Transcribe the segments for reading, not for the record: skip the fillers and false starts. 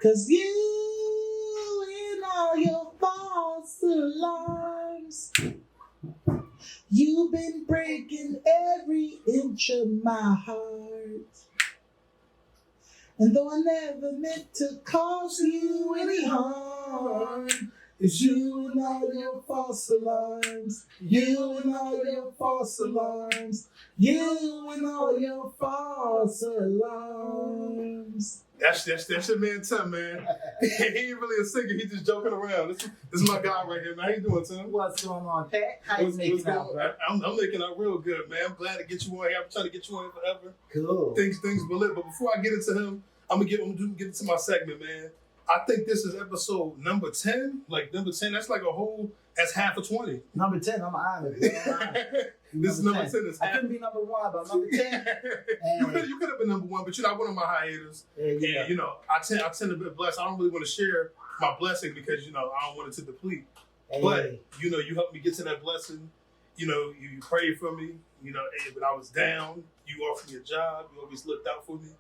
'Cause you and all your false alarms, you've been breaking every inch of my heart. And though I never meant to cause you any harm, it's you and all your false alarms. You and all your false alarms. You and all your false alarms. That's your man Tim, man. He ain't really a singer. He's just joking around. This is my guy right here, man. How you doing, Tim? What's going on, Pat? How you making out, bro? I'm making out real good, man. I'm glad to get you on here. I'm trying to get you on here forever. Cool. Things were lit. But before I get into him, I'm gonna get into my segment, man. I think this is episode number 10. Like number 10, that's half of 20. Number 10, I'm honored. This is number 10. I couldn't be number 1, but number 10. You could have been number 1, but I went on my hiatus. Yeah. And I tend to be blessed. I don't really want to share my blessing because I don't want it to deplete. Hey. But you helped me get to that blessing. You prayed for me. When I was down, you offered me a job. You always looked out for me.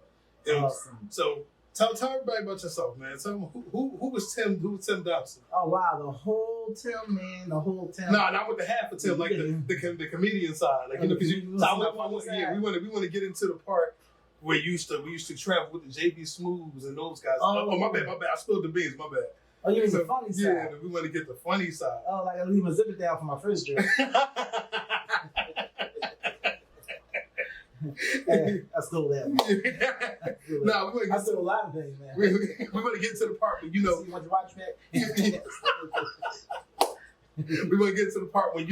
Awesome. So tell everybody about yourself, man. Tell them who was Tim. Who was Tim Dobson? Oh wow, the whole Tim, man. The whole Tim. No, not with the half of Tim, like the comedian side, like because we want to get into the part where we used to travel with the JB Smooths and those guys. Oh my bad. I spilled the beans. My bad. Oh, you mean the funny side? Yeah, we want to get the funny side. Oh, like I leave my zipper down for my first drink. I stole that one. I stole a lot of things, man. We're going to get to the part where you want your watch back? We're going to get to the part when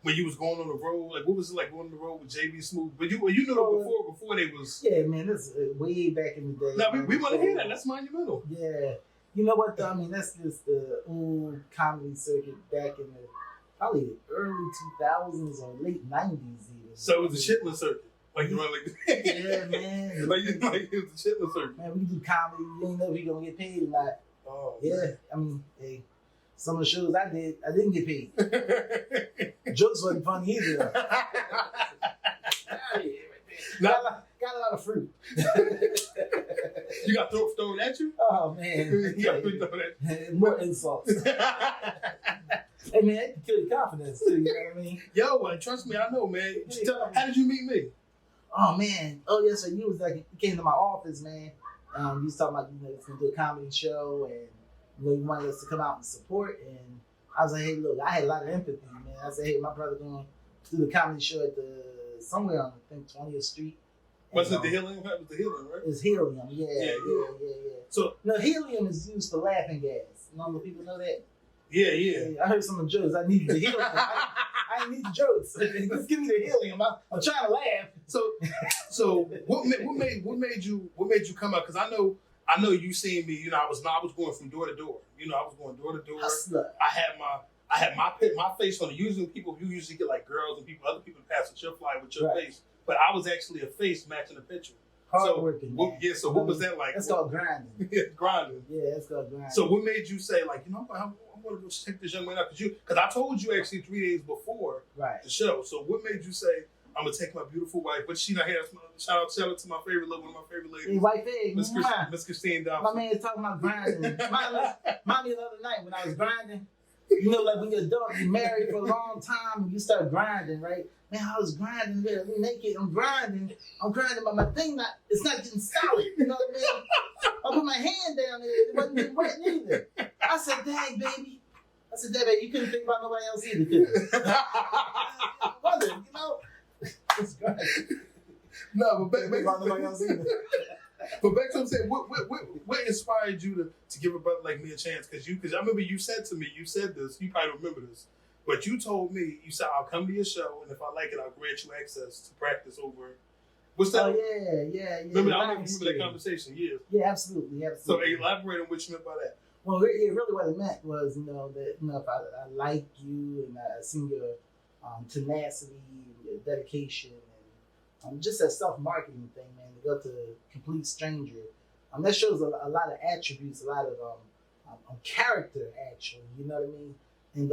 when you was going on the road. Like, what was it like going on the road with JB Smooth? But you know before they was. Yeah, man, that's way back in the day. No, we want to hear that. That's monumental. Yeah. You know what, though? I mean, that's just the old comedy circuit back in probably the early 2000s or late 90s even. So it was the Chitlin circuit. Like you run like yeah, man. It was the Chitlin circuit. Man, we do comedy. You ain't know if you gonna get paid or not. Oh, yeah. Man. I mean, hey, some of the shows I didn't get paid. Jokes wasn't funny either. Got a lot of fruit. You got thrown at you? Oh man. You got thrown at you. More insults. Hey man, that can kill your confidence too, you know what I mean? Yo, trust me, I know, man. How did you meet me? Oh man. Oh yeah, so you came to my office, man. You was talking about you was gonna do a comedy show and you wanted us to come out and support, and I was like, hey look, I had a lot of empathy, man. I said, hey, my brother gonna do the comedy show at somewhere on I think 20th Street. Was it the Helium? It was the Helium, right? It's Helium, yeah. So no, Helium is used for laughing gas. None of the people know that. Yeah. I heard some of the jokes. I needed the helium. I didn't need the jokes. Just give me the helium. I'm trying to laugh. So what made you come out? Because I know you seen me. I was going from door to door. I was going door to door. I had my face on it. Usually people you usually get like girls and other people pass a your fly with your face, but I was actually a face matching the picture. Hardworking. So what was that like? It's called grinding. Grinding. Yeah, it's called grinding. So what made you say like, I want to go check this young man out? Because I told you actually 3 days before the show. So what made you say I'm gonna take my beautiful wife? But she not here. Shout out to my favorite, one of my favorite ladies. Hey, wife, hey, Miss Christine Dobson. My man is talking about grinding. Mommy the other night when I was grinding. Like when you're adult, you're married for a long time, you start grinding, right? Man, I was grinding there, naked. I'm grinding, but my thing it's not getting solid. You know what I mean? I put my hand down there, it wasn't getting wet neither. I said, dang, baby. You couldn't think about nobody else either, could you? It's grinding. No, but back about nobody else either. But back to what I'm saying, what inspired you to give a brother like me a chance? Because I remember you said to me, you said this, you probably don't remember this, but you told me, you said, I'll come to your show, and if I like it, I'll grant you access to practice over. What's that? Oh, yeah. Remember, I don't remember that conversation, yeah. Yeah, absolutely. So elaborate on what you meant by that. Well, really what it meant was, that if I like you and I seen your tenacity, your dedication, and just that self-marketing thing, man, to go to a complete stranger, that shows a lot of attributes, a lot of character, actually, you know what I mean? And,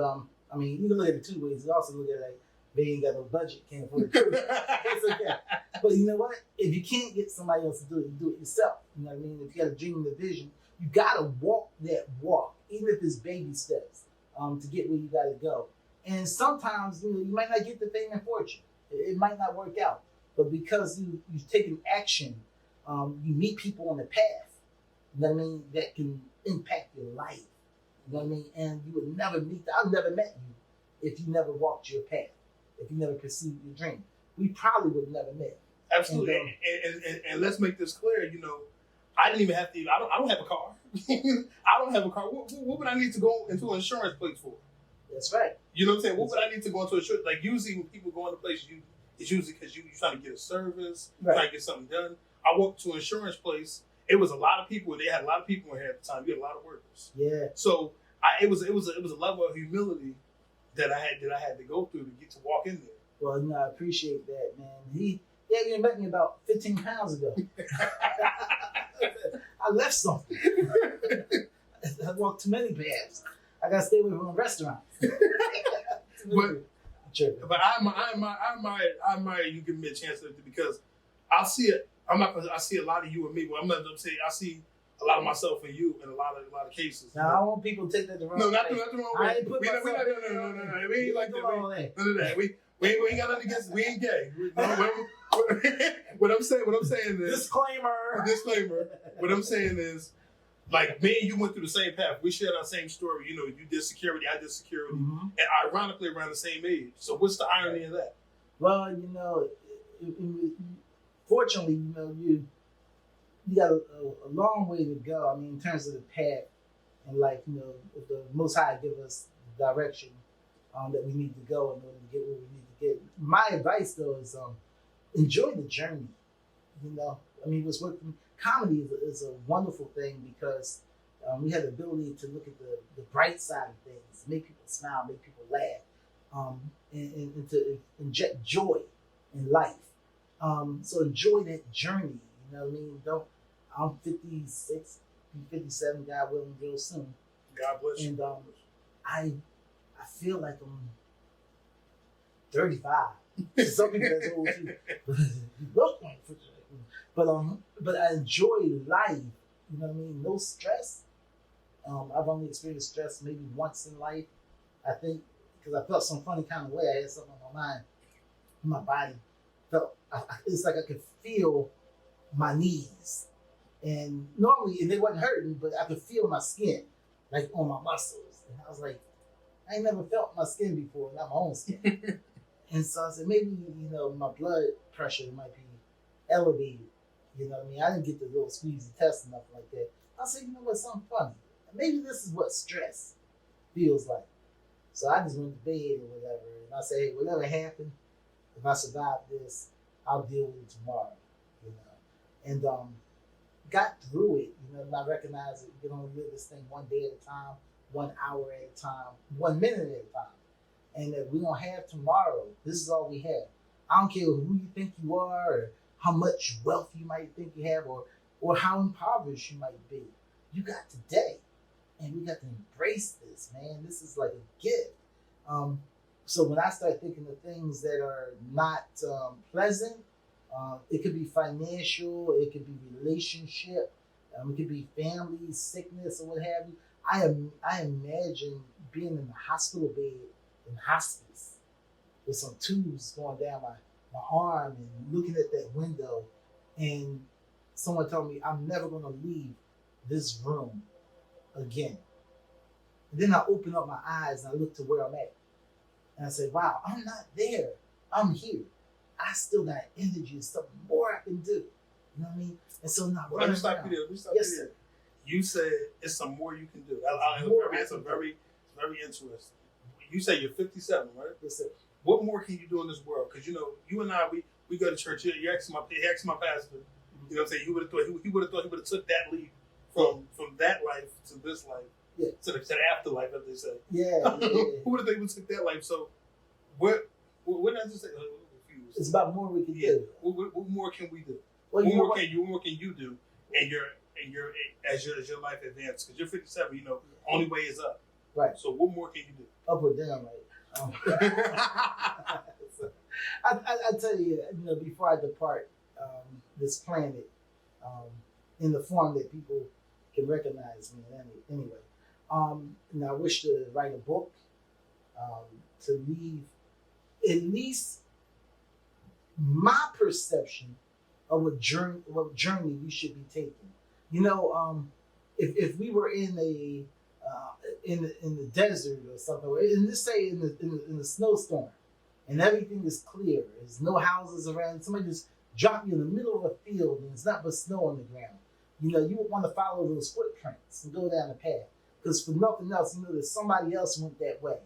you can look at it two ways. You also look at it like, They ain't got no budget, can't afford to do it. It's okay. But you know what? If you can't get somebody else to do it, you do it yourself. You know what I mean? If you got a dream and a vision, you gotta walk that walk, even if it's baby steps, to get where you gotta go. And sometimes, you might not get the fame and fortune. It might not work out. But because you've taken action, you meet people on the path, you know what I mean, that can impact your life. You know what I mean? And you would never meet, I've never met you if you never walked your path, if you never pursued your dream. We probably would have never met. Absolutely. And let's make this clear, I didn't even have to, I don't have a car. I don't have a car. What would I need to go into an insurance place for? That's right. You know what I'm saying? What would I need to go into insurance? Like usually when people go into places, it's usually because you're trying to get a service, trying to get something done. I walked to an insurance place. It was a lot of people. They had a lot of people in here at the time. You had a lot of workers. Yeah. So it was a level of humility that I had to go through to get to walk in there. Well, I appreciate that, man. He met me about 15 pounds ago. I left something. I walked too many paths. I gotta stay away from a restaurant. But I admire you giving me a chance to, because I see it. I see a lot of you and me. Well, I'm not gonna say I see a lot of myself in you in a lot of cases. Now, I don't want people to take that the wrong way. No, not the wrong way. I ain't put myself No. We ain't like that. None of that. We ain't got nothing against. We ain't gay. What I'm saying is disclaimer. What I'm saying is, like, me and you went through the same path. We shared our same story. You did security, I did security, and ironically around the same age. So what's the irony of that? Well, fortunately, you got a long way to go. I mean, in terms of the path, and if the Most High give us the direction that we need to go in order to get where we need to get. My advice though is enjoy the journey. What's working. Comedy is a wonderful thing because we have the ability to look at the bright side of things, make people smile, make people laugh, and to inject joy in life. So enjoy that journey. You know what I mean? I'm 56, 57, God willing, real soon. God bless you. And I feel like I'm 35. Some people that's old too. You look like 50. But I enjoy life. You know what I mean? No stress. I've only experienced stress maybe once in life. I think because I felt some funny kind of way. I had something on my mind. My body it's like I could feel my knees, and they wasn't hurting, but I could feel my skin, like on my muscles. And I was like, I ain't never felt my skin before, not my own skin. And so I said, maybe my blood pressure might be elevated. You know what I mean? I didn't get the little squeezy test or nothing like that. I said, something funny. Maybe this is what stress feels like. So I just went to bed or whatever, and I said, hey, whatever happened, if I survive this, I'll deal with it tomorrow. And got through it. And I recognize that you can only live this thing one day at a time, 1 hour at a time, 1 minute at a time, and that we don't have tomorrow. This is all we have. I don't care who you think you are, or how much wealth you might think you have, or how impoverished you might be. You got today, and we got to embrace this, man. This is like a gift. So when I start thinking of things that are not pleasant, it could be financial, it could be relationship, it could be family, sickness, or what have you. I imagine being in the hospital bed in hospice with some tubes going down my arm and looking at that window, and someone told me I'm never going to leave this room again. And then I open up my eyes and I look to where I'm at. And I say, wow, I'm not there. I'm here. I still got energy and something more I can do. You know what I mean? And so now, let me stop you there. Yes, sir. You said it's some more you can do. That's very interesting. You say you're 57, right? Yes, sir. What more can you do in this world? Because you and I, we go to church. You asked my pastor. You know what I'm saying? He would have thought he would have took that leap from that life to this life. Yeah. To the afterlife, as they say. Yeah. Who would have thought he would take that life? So, what did I just say? It's about more we can do. What more can we do? Well, what more can you do? And as your life advances, because you're 57, only way is up. Right. So what more can you do? Up or down, right? I tell you, before I depart this planet, in the form that people can recognize me in anyway. And I wish to write a book to leave at least my perception of what journey we should be taking. If we were in a in the desert or something, and let's say in the snowstorm, and everything is clear, there's no houses around, somebody just drop you in the middle of a field and it's not but snow on the ground. You would want to follow those footprints and go down the path, because for nothing else, that somebody else went that way.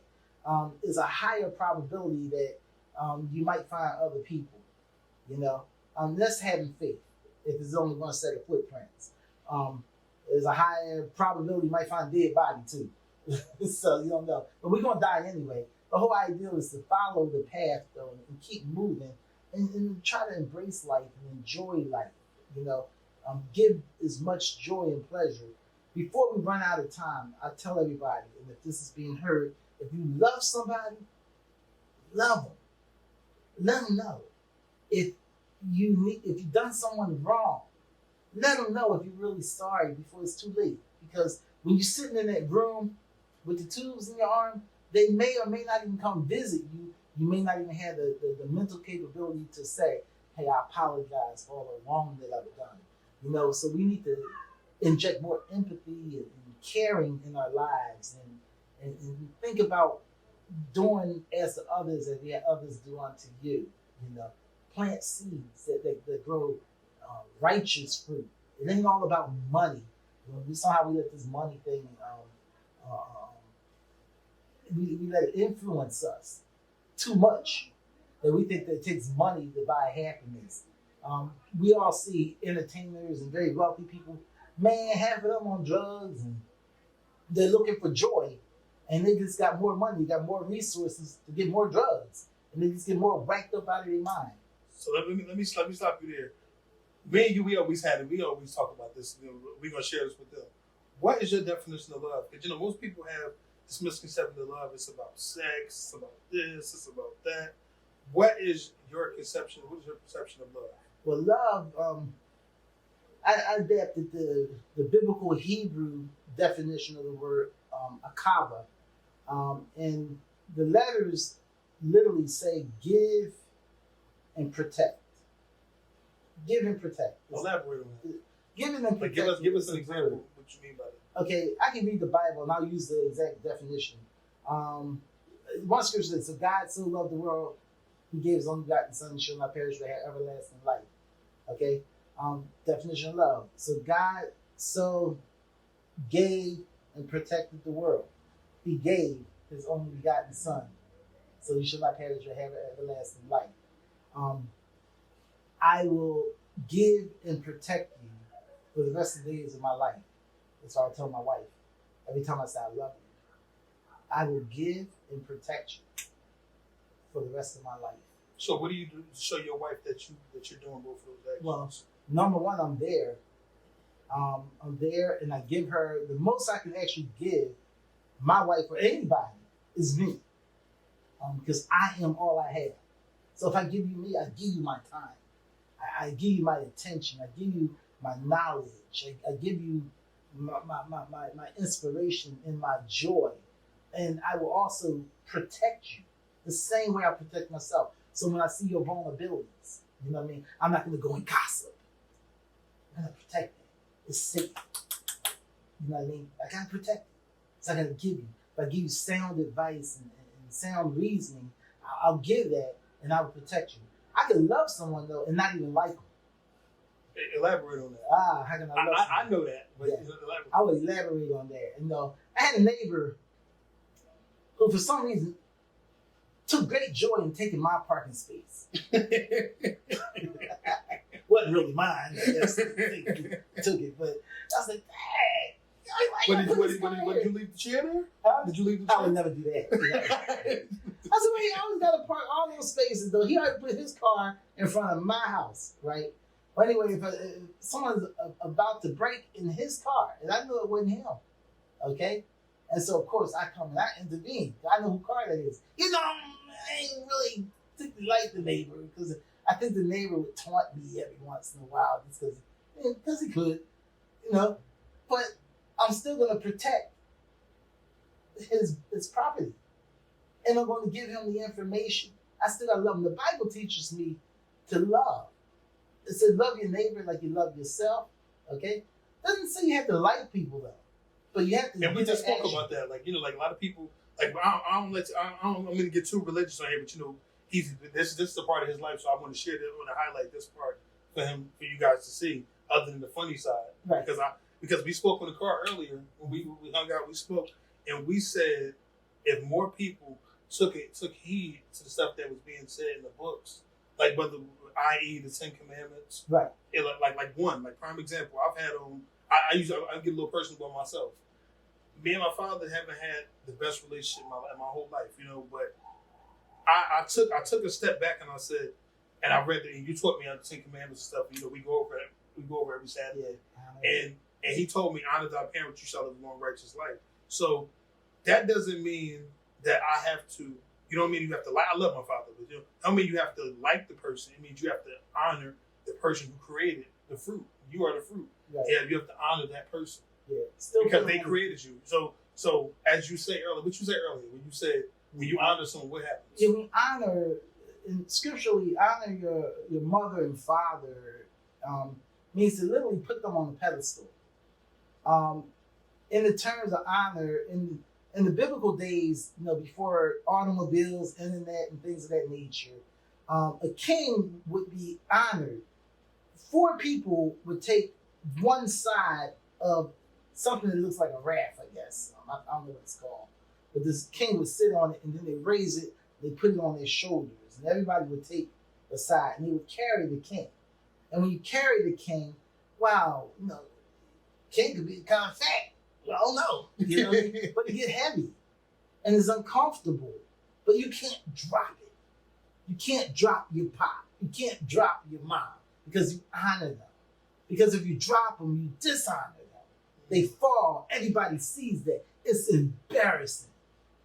There's a higher probability that you might find other people. That's having faith. If it's only one set of footprints, there's a higher probability you might find a dead body too. So you don't know, but we're gonna die anyway. The whole idea is to follow the path though and keep moving and try to embrace life and enjoy life. Give as much joy and pleasure. Before we run out of time, I tell everybody, and if this is being heard, if you love somebody, love them. Let them know. If you've done someone wrong, let them know if you're really sorry before it's too late. Because when you're sitting in that room with the tubes in your arm, they may or may not even come visit you. You may not even have the mental capability to say, hey, I apologize for all the wrong that I've done. So we need to inject more empathy and caring in our lives and think about doing as to others as we have others do unto you. Plant seeds that grow righteous fruit. It ain't all about money. We saw how we let this money thing, we let it influence us too much, that we think that it takes money to buy happiness. We all see entertainers and very wealthy people, man, half of them on drugs, and they're looking for joy, and they just got more money, got more resources to get more drugs, and they just get more whacked up out of their mind. So let me stop you there. Me and you, we always talk about this. We're gonna share this with them. What is your definition of love? Because most people have this misconception of love. It's about sex. It's about this. It's about that. What is your conception? What is your perception of love? Well, love. I adapted the biblical Hebrew definition of the word akava, and the letters literally say give and protect. Give and protect. Elaborate on that. Giving and protect. Give us an example of what you mean by that. Okay, I can read the Bible and I'll use the exact definition. One scripture says, "So God so loved the world, He gave His only begotten Son, shall not perish but have everlasting life." Okay, definition of love. So God so gave and protected the world. He gave His only begotten Son, so you shall not perish but have everlasting life. I will give and protect you for the rest of the days of my life. That's what I tell my wife. Every time I say I love you, I will give and protect you for the rest of my life. So what do you do to show your wife that you're doing both of those actions? Well, number one, I'm there. I'm there, and I give her the most I can actually give my wife or anybody is me, because I am all I have. So if I give you me, I give you my time. I give you my attention. I give you my knowledge. I give you my inspiration and my joy. And I will also protect you the same way I protect myself. So when I see your vulnerabilities, you know what I mean? I'm not going to go and gossip. I'm going to protect it. It's safe. You know what I mean? I got to protect it. So I got to give you. If I give you sound advice and sound reasoning, I'll give that and I will protect you. I can love someone though and not even like them. Elaborate on that. How can I love someone? I know that, but yeah. I will elaborate on that. I had a neighbor who for some reason took great joy in taking my parking space. Wasn't really mine, I guess. Took it, but I was like, dang. Did you leave the chair there? Huh? Did you leave the chair? I would never do that. I said, well, he always got to park all those spaces, though. He already put his car in front of my house, right? But anyway, if someone's about to break in his car, and I knew it wasn't him, okay? And so, of course, I come and I intervene. I know who car that is. I ain't really particularly like the neighbor because I think the neighbor would taunt me every once in a while just because he could, you know. But I'm still gonna protect his property, and I'm going to give him the information. I still gotta love him. The Bible teaches me to love. It says love your neighbor like you love yourself. Okay, doesn't say you have to like people though, but you have to. And we just spoke about that, like a lot of people, like I don't I'm gonna get too religious on here, but this is the part of his life, so I want to share this, I want to highlight this part for you guys to see, other than the funny side, right? Because we spoke on the car earlier when we hung out, we spoke, and we said if more people took heed to the stuff that was being said in the books, like whether, i.e. the Ten Commandments, right? Like prime example, I've had I get a little personal about myself. Me and my father haven't had the best relationship in my whole life, but I took a step back and I said, and I read it, and you taught me on the Ten Commandments and stuff. We go over every Saturday, and he told me, honor thy parents, you shall live a long, righteous life. So that doesn't mean that I have to, you know what I mean? You have to like, I love my father, but I don't mean you have to like the person. It means you have to honor the person who created the fruit. You are the fruit. Right. Yeah, you have to honor that person. Yeah. Because they created you. So as you say earlier, what you said earlier, when you honor someone, what happens? Yeah, we honor, and scripturally, honor your mother and father means to literally put them on a pedestal. In the terms of honor, in the biblical days, before automobiles, internet, and things of that nature, a king would be honored. 4 people would take one side of something that looks like a raft, I guess. I don't know what it's called. But this king would sit on it, and then they raise it, they put it on their shoulders, and everybody would take a side, and he would carry the king. And when you carry the king, wow, king could be kind of fat. I don't know, but it get heavy, and it's uncomfortable. But you can't drop it. You can't drop your pop. You can't drop your mom because you honor them. Because if you drop them, you dishonor them. They fall. Everybody sees that. It's embarrassing.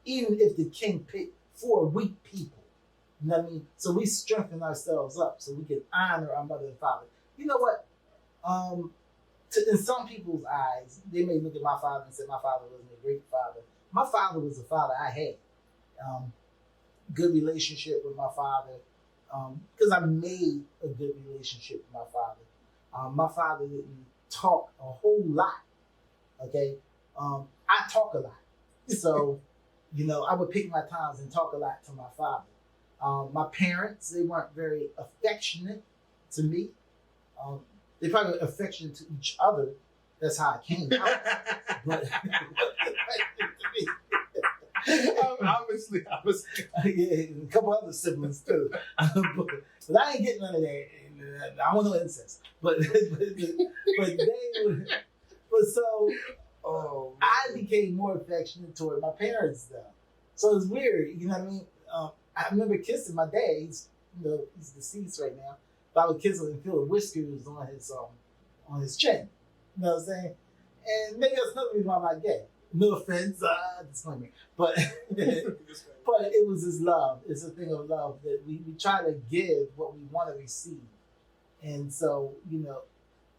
Even if the king picked 4 weak people. You know what I mean? So we strengthen ourselves up so we can honor our mother and father. You know what? In some people's eyes, they may look at my father and say my father wasn't a great father. My father was the father I had. Good relationship with my father because I made a good relationship with my father. My father didn't talk a whole lot. Okay, I talk a lot, so I would pick my times and talk a lot to my father. My parents, they weren't very affectionate to me. They probably were affectionate to each other. That's how I came out. But obviously, yeah, a couple other siblings too. but I ain't getting none of that. I want no incest. But they were. But so I became more affectionate toward my parents though. So it's weird, you know what I mean? I remember kissing my dad. He's deceased right now. But I would kiss him and feel the whiskers on his chin. You know what I'm saying? And maybe that's another reason why I'm not gay. No offense, disclaimer. But it was his love. It's a thing of love that we try to give what we want to receive. And so,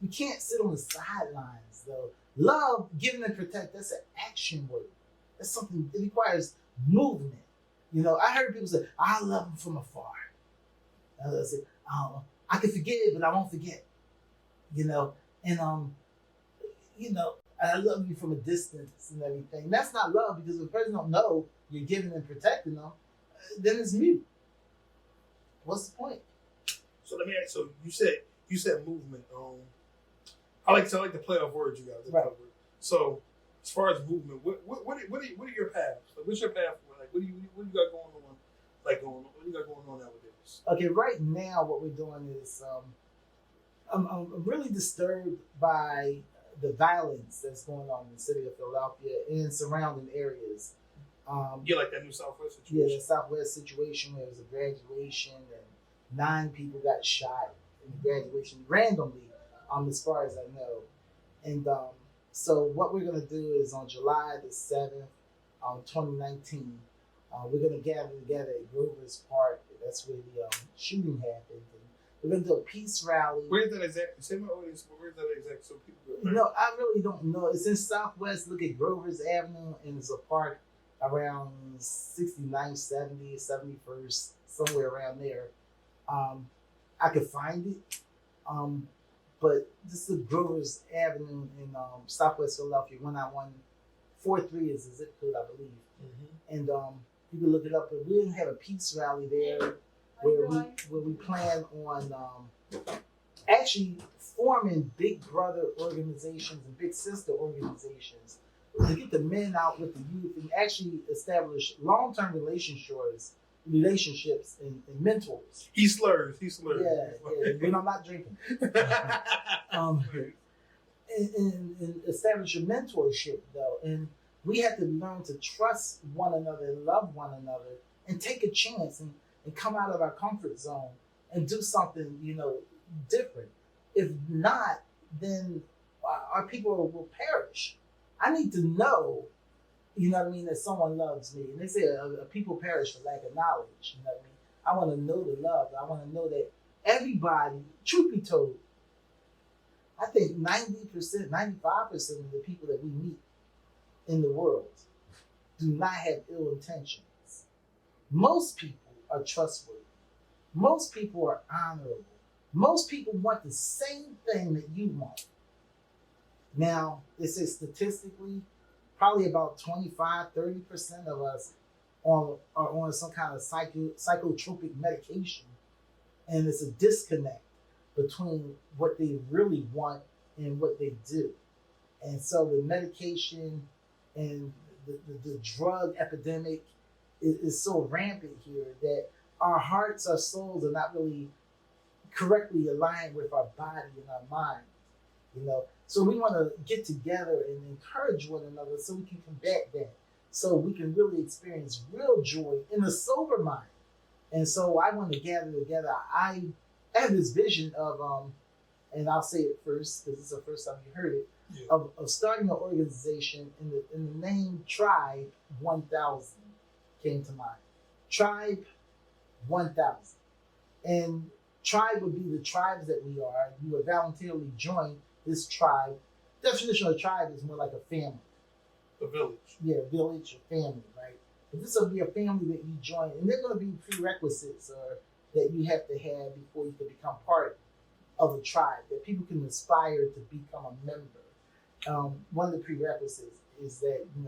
we can't sit on the sidelines though. Love, giving and protect, that's an action word. That's something that requires movement. I heard people say, I love him from afar. I said, I can forgive, but I won't forget. I love you from a distance and everything. That's not love because if a person don't know you're giving and protecting them, then it's mute. What's the point? So let me ask. So you said movement. I like to play off words you guys. Right. So as far as movement, what are your paths? Like, what's your path? Like, what do you got going on? What do you got going on nowadays? Okay, right now what we're doing is I'm really disturbed by the violence that's going on in the city of Philadelphia and surrounding areas. Like that new Southwest situation? Yeah, the Southwest situation where there was a graduation and 9 people got shot in the graduation randomly, as far as I know. And so what we're going to do is on July the 7th, 2019, we're going to gather together at Grover's Park That's where the shooting happened. And we're gonna do a peace rally. Where's that exact? Say my audience. Where's that exact? So people. You know, I really don't know. It's in Southwest. Look at Grover's Avenue, and it's a park around 69th, 70th, 71st, somewhere around there. I could find it. But this is Grover's Avenue in Southwest Philadelphia, 1943 is the zip code, I believe. Mm-hmm. And you can look it up. But we didn't have a peace rally there where we plan on actually forming big brother organizations and big sister organizations to get the men out with the youth and actually establish long-term relationships and mentors. He slurs. Yeah, when I'm not drinking. And establish a mentorship, though. And we had to learn to trust one another, love one another, and take a chance and come out of our comfort zone and do something, different. If not, then our people will perish. I need to know, that someone loves me. And they say a people perish for lack of knowledge. You know what I mean? I want to know the love. I want to know that everybody, truth be told, I think 90%, 95% of the people that we meet in the world do not have ill intentions. Most people are trustworthy. Most people are honorable. Most people want the same thing that you want. Now, they say statistically, probably about 25-30% of us are on some kind of psychotropic medication. And it's a disconnect between what they really want and what they do. And so the medication and the drug epidemic is so rampant here that our hearts, our souls are not really correctly aligned with our body and our mind. So we want to get together and encourage one another so we can combat that, so we can really experience real joy in a sober mind. And so I want to gather together. I have this vision of, and I'll say it first because it's the first time you heard it, of starting an organization in the name Tribe 1000 came to mind. Tribe 1000. And tribe would be the tribes that we are. You would voluntarily join this tribe. Definition of tribe is more like a family. A village. Yeah, a village or family, right? But this will be a family that you join, and there are going to be prerequisites that you have to have before you can become part of a tribe, that people can aspire to become a member. One of the prerequisites is that you